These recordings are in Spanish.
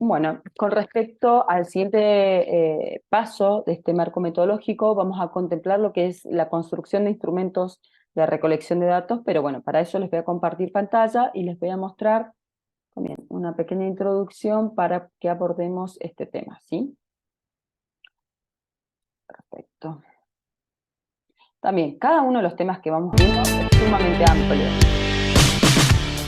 Bueno, con respecto al siguiente paso de este marco metodológico, vamos a contemplar lo que es la construcción de instrumentos de recolección de datos, pero bueno, para eso les voy a compartir pantalla y les voy a mostrar también una pequeña introducción para que abordemos este tema, ¿sí? Perfecto. También, cada uno de los temas que vamos viendo es sumamente amplio,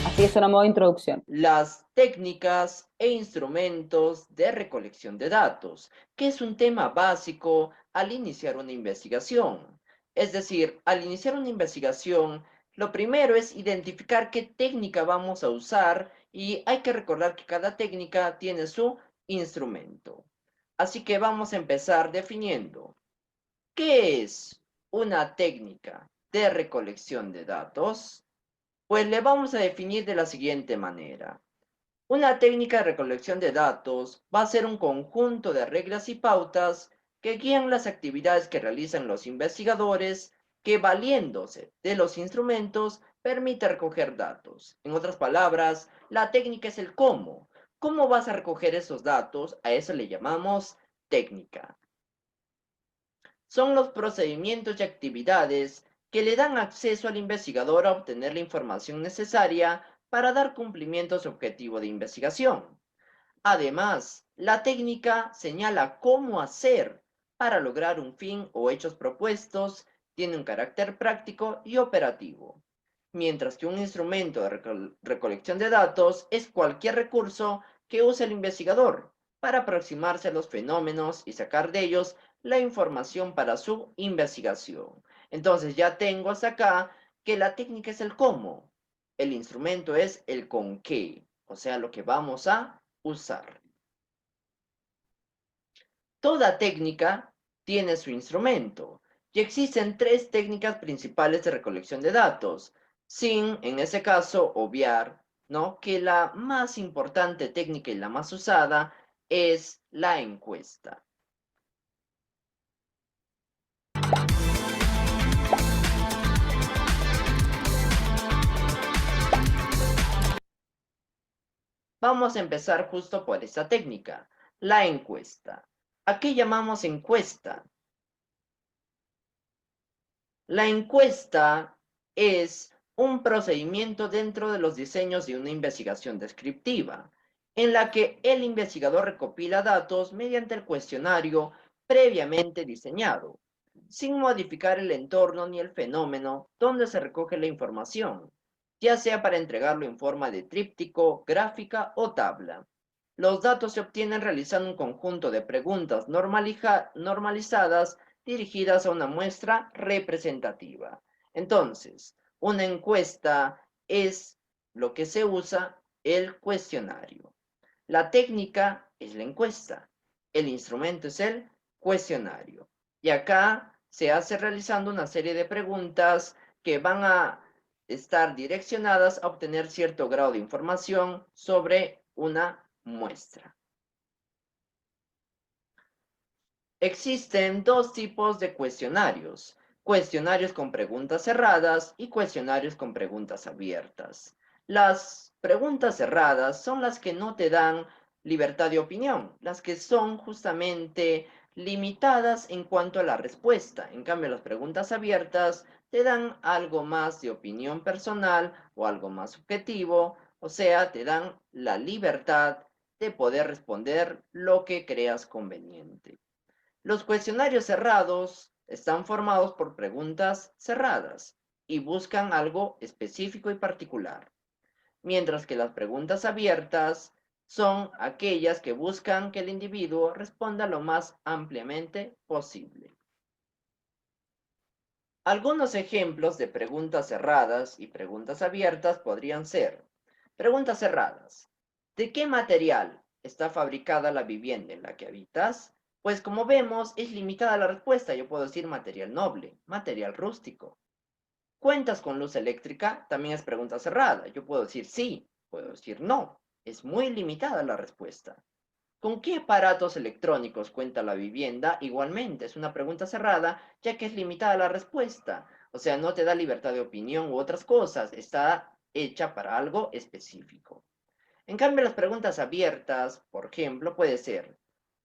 así que es una modo de introducción. Las técnicas e instrumentos de recolección de datos, que es un tema básico al iniciar una investigación. Es decir, al iniciar una investigación, lo primero es identificar qué técnica vamos a usar y hay que recordar que cada técnica tiene su instrumento. Así que vamos a empezar definiendo qué es una técnica de recolección de datos. Pues le vamos a definir de la siguiente manera. Una técnica de recolección de datos va a ser un conjunto de reglas y pautas que guían las actividades que realizan los investigadores que, valiéndose de los instrumentos, permite recoger datos. En otras palabras, la técnica es el cómo. ¿Cómo vas a recoger esos datos? A eso le llamamos técnica. Son los procedimientos y actividades que le dan acceso al investigador a obtener la información necesaria para dar cumplimiento a su objetivo de investigación. Además, la técnica señala cómo hacer para lograr un fin o hechos propuestos, tiene un carácter práctico y operativo, mientras que un instrumento de recolección de datos es cualquier recurso que use el investigador para aproximarse a los fenómenos y sacar de ellos la información para su investigación. Entonces ya tengo hasta acá que la técnica es el cómo, el instrumento es el con qué, o sea, lo que vamos a usar. Toda técnica tiene su instrumento y existen tres técnicas principales de recolección de datos, sin, en ese caso, obviar, ¿no?, que la más importante técnica y la más usada es la encuesta. Vamos a empezar justo por esta técnica, la encuesta. ¿A qué llamamos encuesta? La encuesta es un procedimiento dentro de los diseños de una investigación descriptiva, en la que el investigador recopila datos mediante el cuestionario previamente diseñado, sin modificar el entorno ni el fenómeno donde se recoge la información, ya sea para entregarlo en forma de tríptico, gráfica o tabla. Los datos se obtienen realizando un conjunto de preguntas normalizadas dirigidas a una muestra representativa. Entonces, una encuesta es lo que se usa el cuestionario. La técnica es la encuesta. El instrumento es el cuestionario. Y acá se hace realizando una serie de preguntas que van a estar direccionadas a obtener cierto grado de información sobre una muestra. Existen dos tipos de cuestionarios: cuestionarios con preguntas cerradas y cuestionarios con preguntas abiertas. Las preguntas cerradas son las que no te dan libertad de opinión, las que son justamente limitadas en cuanto a la respuesta. En cambio, las preguntas abiertas te dan algo más de opinión personal o algo más subjetivo, o sea, te dan la libertad de poder responder lo que creas conveniente. Los cuestionarios cerrados están formados por preguntas cerradas y buscan algo específico y particular, mientras que las preguntas abiertas son aquellas que buscan que el individuo responda lo más ampliamente posible. Algunos ejemplos de preguntas cerradas y preguntas abiertas podrían ser: preguntas cerradas. ¿De qué material está fabricada la vivienda en la que habitas? Pues como vemos, es limitada la respuesta. Yo puedo decir material noble, material rústico. ¿Cuentas con luz eléctrica? También es pregunta cerrada. Yo puedo decir sí, puedo decir no. Es muy limitada la respuesta. ¿Con qué aparatos electrónicos cuenta la vivienda? Igualmente, es una pregunta cerrada, ya que es limitada la respuesta. O sea, no te da libertad de opinión u otras cosas. Está hecha para algo específico. En cambio, las preguntas abiertas, por ejemplo, puede ser,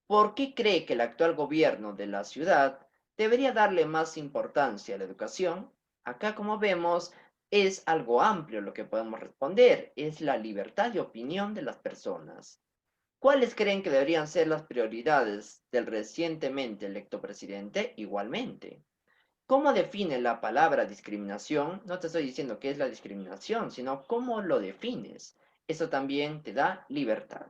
¿por qué cree que el actual gobierno de la ciudad debería darle más importancia a la educación? Acá, como vemos, es algo amplio lo que podemos responder, es la libertad de opinión de las personas. ¿Cuáles creen que deberían ser las prioridades del recientemente electo presidente? Igualmente. ¿Cómo define la palabra discriminación? No te estoy diciendo qué es la discriminación, sino cómo lo defines. Eso también te da libertad.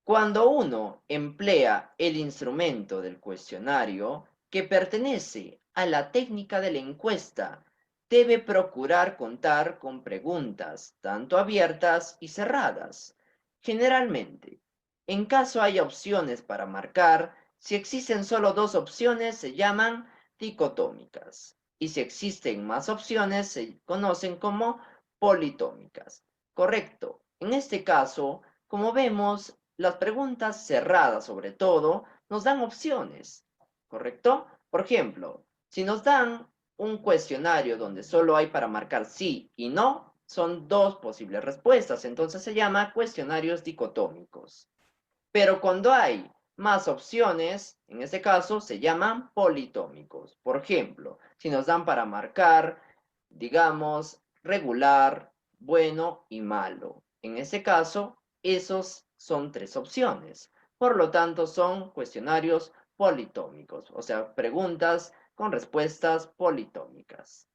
Cuando uno emplea el instrumento del cuestionario que pertenece a la técnica de la encuesta, debe procurar contar con preguntas tanto abiertas y cerradas. Generalmente, en caso haya opciones para marcar, si existen solo dos opciones se llaman dicotómicas y si existen más opciones se conocen como politómicas. Correcto. En este caso, como vemos, las preguntas cerradas, sobre todo, nos dan opciones, ¿correcto? Por ejemplo, si nos dan un cuestionario donde solo hay para marcar sí y no, son dos posibles respuestas, entonces se llama cuestionarios dicotómicos. Pero cuando hay más opciones, en este caso, se llaman politómicos. Por ejemplo, si nos dan para marcar, digamos, regular, bueno y malo. En ese caso, esos son tres opciones. Por lo tanto, son cuestionarios politómicos, o sea, preguntas con respuestas politómicas.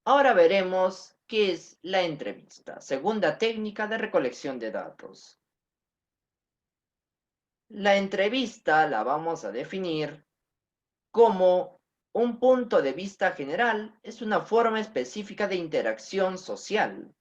Ahora veremos qué es la entrevista, segunda técnica de recolección de datos. La entrevista la vamos a definir como un punto de vista general, es una forma específica de interacción social.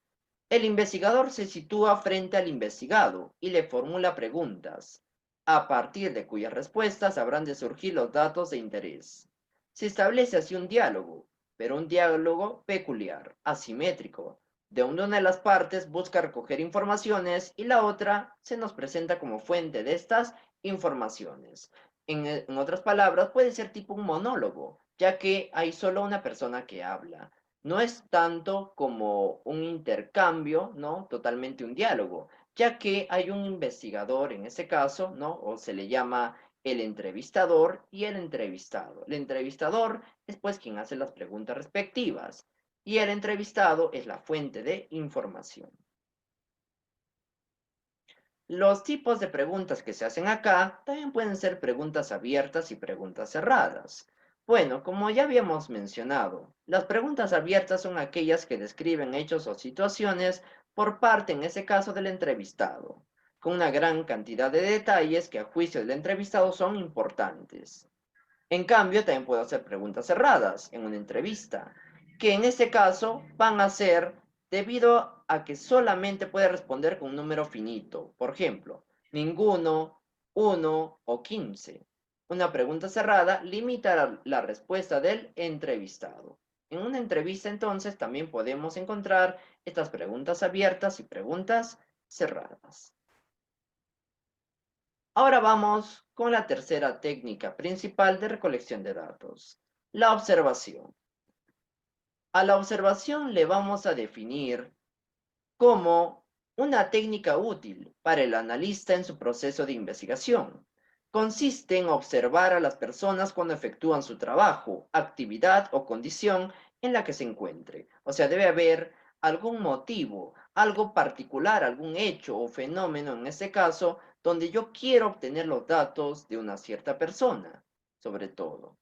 El investigador se sitúa frente al investigado y le formula preguntas, a partir de cuyas respuestas habrán de surgir los datos de interés. Se establece así un diálogo, pero un diálogo peculiar, asimétrico, de una de las partes busca recoger informaciones y la otra se nos presenta como fuente de estas informaciones. En otras palabras, puede ser tipo un monólogo, ya que hay solo una persona que habla. No es tanto como un intercambio, ¿no? Totalmente un diálogo, ya que hay un investigador en ese caso, ¿no? O se le llama el entrevistador y el entrevistado. El entrevistador es pues quien hace las preguntas respectivas y el entrevistado es la fuente de información. Los tipos de preguntas que se hacen acá también pueden ser preguntas abiertas y preguntas cerradas. Bueno, como ya habíamos mencionado, las preguntas abiertas son aquellas que describen hechos o situaciones por parte, en ese caso, del entrevistado, con una gran cantidad de detalles que a juicio del entrevistado son importantes. En cambio, también puedo hacer preguntas cerradas en una entrevista, que en este caso van a ser debido a que solamente puede responder con un número finito. Por ejemplo, ninguno, uno o 15. Una pregunta cerrada limita la respuesta del entrevistado. En una entrevista, entonces, también podemos encontrar estas preguntas abiertas y preguntas cerradas. Ahora vamos con la tercera técnica principal de recolección de datos, la observación. A la observación le vamos a definir como una técnica útil para el analista en su proceso de investigación. Consiste en observar a las personas cuando efectúan su trabajo, actividad o condición en la que se encuentre. O sea, debe haber algún motivo, algo particular, algún hecho o fenómeno en este caso, donde yo quiero obtener los datos de una cierta persona, sobre todo.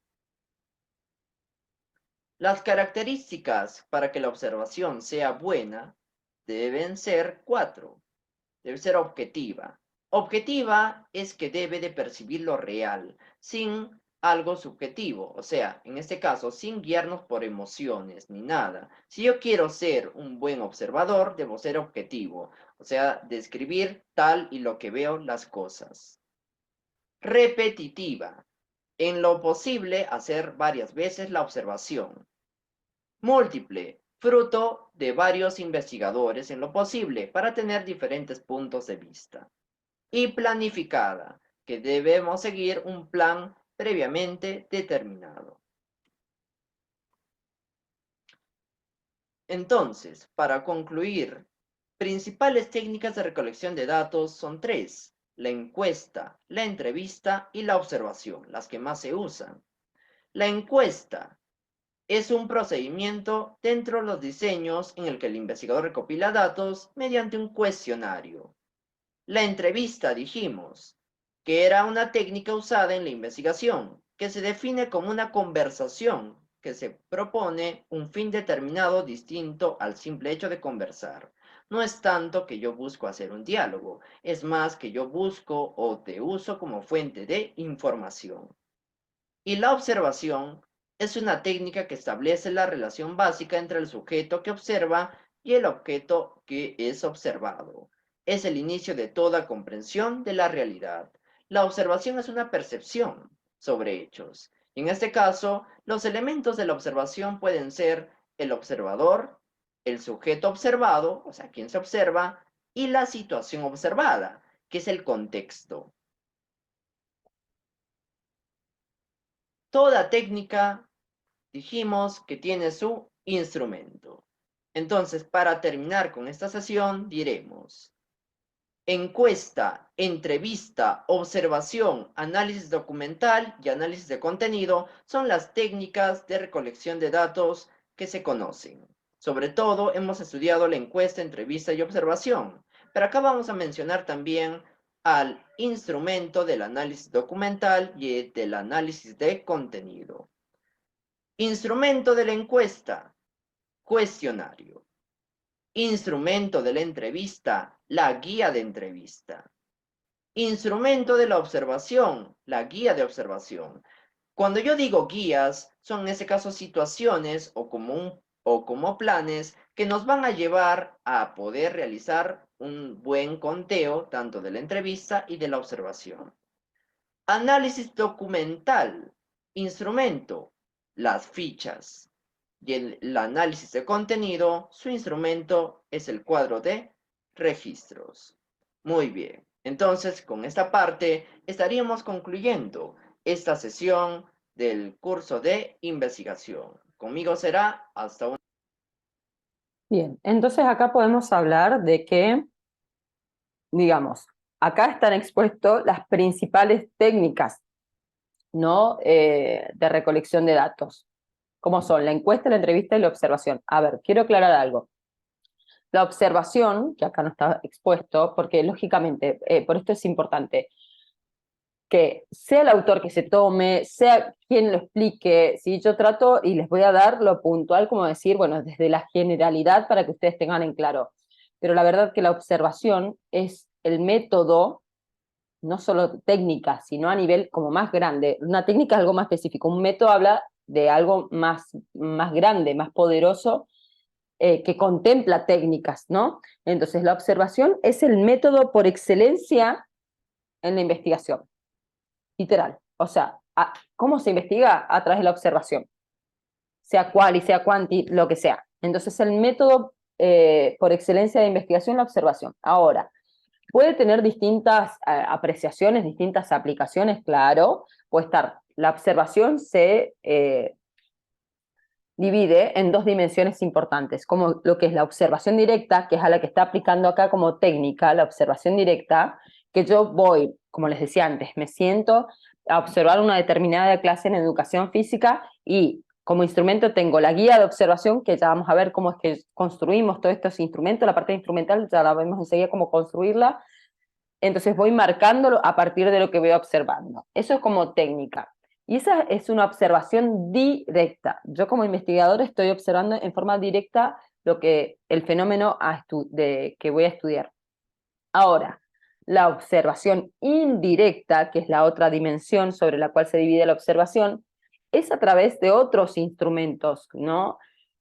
Las características para que la observación sea buena deben ser cuatro. Debe ser objetiva. Objetiva es que debe de percibir lo real, sin algo subjetivo, o sea, en este caso, sin guiarnos por emociones ni nada. Si yo quiero ser un buen observador, debo ser objetivo, o sea, describir tal y lo que veo las cosas. Repetitiva. En lo posible, hacer varias veces la observación. Múltiple, fruto de varios investigadores en lo posible para tener diferentes puntos de vista. Y planificada, que debemos seguir un plan previamente determinado. Entonces, para concluir, principales técnicas de recolección de datos son tres: la encuesta, la entrevista y la observación, las que más se usan. La encuesta es un procedimiento dentro de los diseños en el que el investigador recopila datos mediante un cuestionario. La entrevista, dijimos, que era una técnica usada en la investigación, que se define como una conversación que se propone un fin determinado distinto al simple hecho de conversar. No es tanto que yo busco hacer un diálogo, es más que yo busco o te uso como fuente de información. Y la observación es una técnica que establece la relación básica entre el sujeto que observa y el objeto que es observado. Es el inicio de toda comprensión de la realidad. La observación es una percepción sobre hechos. Y en este caso, los elementos de la observación pueden ser el observador, el sujeto observado, o sea, quien se observa, y la situación observada, que es el contexto. Toda técnica, dijimos, que tiene su instrumento. Entonces, para terminar con esta sesión, diremos: encuesta, entrevista, observación, análisis documental y análisis de contenido son las técnicas de recolección de datos que se conocen. Sobre todo, hemos estudiado la encuesta, entrevista y observación, pero acá vamos a mencionar también al instrumento del análisis documental y del análisis de contenido. Instrumento de la encuesta: cuestionario. Instrumento de la entrevista: la guía de entrevista. Instrumento de la observación: la guía de observación. Cuando yo digo guías, son en ese caso situaciones o como planes que nos van a llevar a poder realizar un buen conteo tanto de la entrevista y de la observación. Análisis documental. Instrumento: las fichas. Y el análisis de contenido, su instrumento es el cuadro de registros. Muy bien, entonces con esta parte estaríamos concluyendo esta sesión del curso de investigación. Conmigo será hasta un... Bien, entonces acá podemos hablar de que, digamos, acá están expuestas las principales técnicas, ¿no? De recolección de datos, como son la encuesta, la entrevista y la observación. A ver, quiero aclarar algo. La observación, que acá no está expuesto, porque lógicamente, por esto es importante, que sea el autor que se tome, sea quien lo explique, ¿sí? Yo trato y les voy a dar lo puntual, como decir, bueno, desde la generalidad para que ustedes tengan en claro. Pero la verdad que la observación es el método, no solo técnica, sino a nivel como más grande. Una técnica es algo más específico, un método habla de algo más grande, más poderoso, que contempla técnicas, ¿no? Entonces la observación es el método por excelencia en la investigación. Literal. O sea, ¿cómo se investiga? A través de la observación. Sea cual y sea cuanti, lo que sea. Entonces, el método por excelencia de investigación, la observación. Ahora, puede tener distintas apreciaciones, distintas aplicaciones, claro. Puede estar, la observación se divide en dos dimensiones importantes, como lo que es la observación directa, que es a la que está aplicando acá como técnica, la observación directa, que yo voy, como les decía antes, me siento a observar una determinada clase en educación física y como instrumento tengo la guía de observación, que ya vamos a ver cómo es que construimos todos estos instrumentos, la parte instrumental ya la vemos enseguida cómo construirla, entonces voy marcándolo a partir de lo que voy observando. Eso es como técnica. Y esa es una observación directa. Yo como investigador estoy observando en forma directa lo que el fenómeno que voy a estudiar. Ahora, la observación indirecta, que es la otra dimensión sobre la cual se divide la observación, es a través de otros instrumentos, ¿no?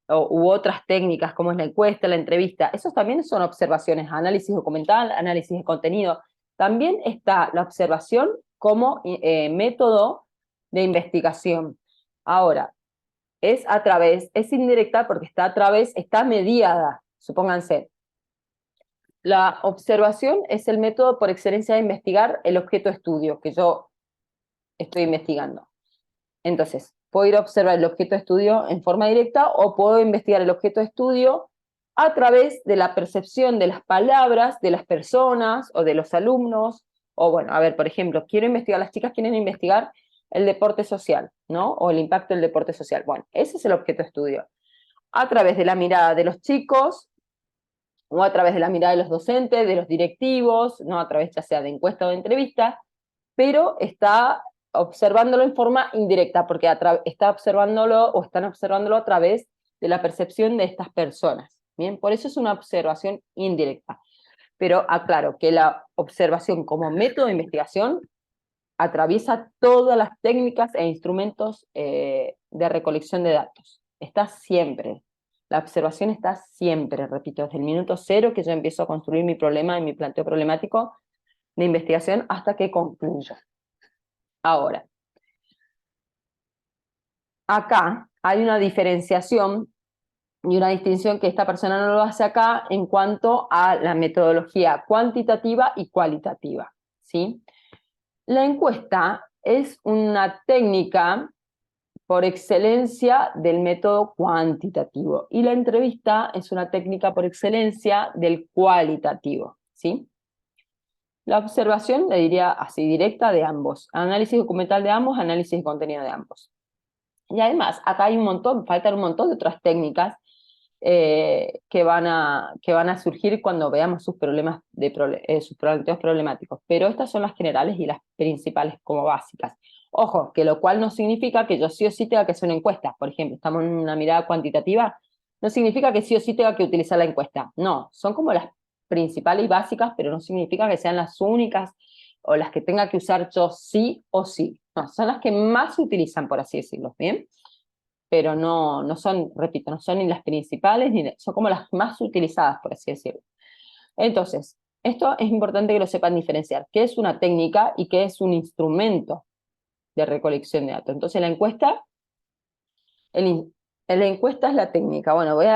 U otras técnicas, como es la encuesta, la entrevista. Esos también son observaciones, análisis documental, análisis de contenido. También está la observación como método de investigación. Ahora, es indirecta porque está a través, está mediada, supónganse. La observación es el método por excelencia de investigar el objeto de estudio que yo estoy investigando. Entonces, puedo ir a observar el objeto de estudio en forma directa o puedo investigar el objeto de estudio a través de la percepción de las palabras de las personas o de los alumnos, o bueno, a ver, por ejemplo, quiero investigar, las chicas quieren investigar el deporte social, ¿no? O el impacto del deporte social. Bueno, ese es el objeto de estudio. A través de la mirada de los chicos, o a través de la mirada de los docentes, de los directivos, no a través ya sea de encuesta o de entrevista, pero está observándolo en forma indirecta, porque está observándolo o están observándolo a través de la percepción de estas personas. Bien, por eso es una observación indirecta. Pero aclaro que la observación como método de investigación atraviesa todas las técnicas e instrumentos de recolección de datos. Está siempre. La observación está siempre, repito, desde el minuto cero que yo empiezo a construir mi problema y mi planteo problemático de investigación hasta que concluyo. Ahora, acá hay una diferenciación y una distinción que esta persona no lo hace acá en cuanto a la metodología cuantitativa y cualitativa, ¿sí? La encuesta es una técnica por excelencia del método cuantitativo y la entrevista es una técnica por excelencia del cualitativo, ¿sí? La observación, le diría así, directa de ambos. Análisis documental de ambos, análisis de contenido de ambos. Y además, acá hay un montón, faltan un montón de otras técnicas que van a surgir cuando veamos sus problemas sus planteos problemáticos. Pero estas son las generales y las principales como básicas. Ojo, que lo cual no significa que yo sí o sí tenga que hacer una encuesta. Por ejemplo, estamos en una mirada cuantitativa, no significa que sí o sí tenga que utilizar la encuesta. No, son como las principales y básicas, pero no significa que sean las únicas o las que tenga que usar yo sí o sí. No, son las que más se utilizan, por así decirlo, ¿bien? Pero no son, repito, no son ni las principales, son como las más utilizadas, por así decirlo. Entonces, esto es importante que lo sepan diferenciar, qué es una técnica y qué es un instrumento de recolección de datos. Entonces, la encuesta es la técnica. Bueno, voy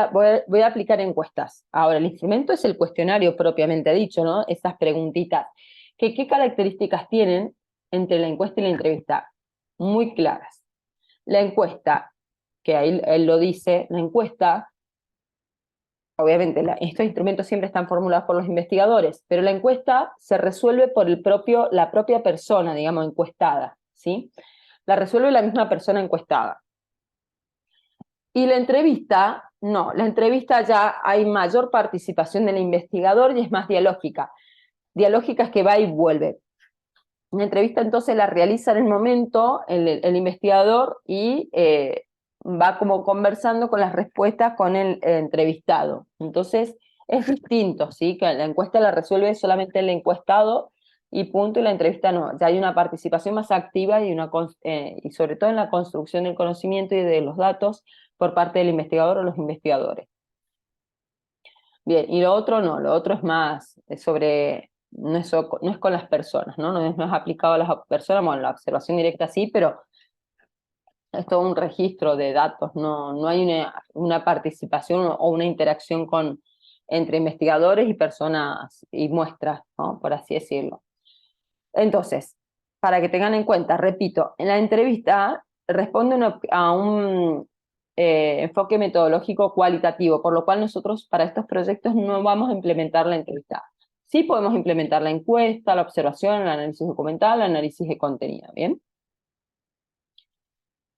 a aplicar encuestas. Ahora, el instrumento es el cuestionario propiamente dicho, ¿no? Esas preguntitas. ¿Qué características tienen entre la encuesta y la entrevista? Muy claras. La encuesta, que ahí él lo dice, la encuesta, obviamente estos instrumentos siempre están formulados por los investigadores, pero la encuesta se resuelve por la propia persona, digamos, encuestada, ¿sí? La resuelve la misma persona encuestada. Y la entrevista, no, la entrevista ya hay mayor participación del investigador y es más dialógica. Dialógica es que va y vuelve. Una entrevista entonces la realiza en el momento el investigador y va como conversando con las respuestas con el entrevistado. Entonces es distinto, ¿sí? Que la encuesta la resuelve solamente el encuestado y punto, y la entrevista no. Ya hay una participación más activa y sobre todo en la construcción del conocimiento y de los datos por parte del investigador o los investigadores. Bien, y lo otro no, lo otro es más sobre, no es con las personas, ¿no? No es aplicado a las personas, bueno, la observación directa sí, pero es todo un registro de datos, no hay una participación o una interacción entre investigadores y personas y muestras, ¿no? Por así decirlo. Entonces, para que tengan en cuenta, repito, en la entrevista responde a un enfoque metodológico cualitativo, por lo cual nosotros para estos proyectos no vamos a implementar la entrevista. Sí podemos implementar la encuesta, la observación, el análisis documental, el análisis de contenido, ¿bien?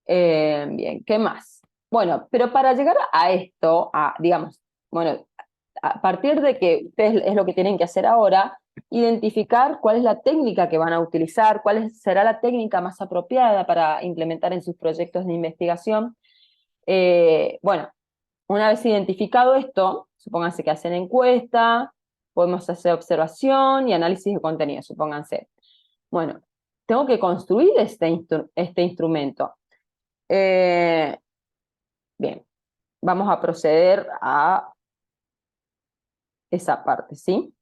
Bien, ¿qué más? Bueno, pero para llegar a esto, digamos, bueno, a partir de que ustedes es lo que tienen que hacer ahora, identificar cuál es la técnica que van a utilizar, será la técnica más apropiada para implementar en sus proyectos de investigación. Bueno, una vez identificado esto, supónganse que hacen encuesta, podemos hacer observación y análisis de contenido, supónganse. Bueno, tengo que construir este instrumento. Bien, vamos a proceder a esa parte, ¿sí?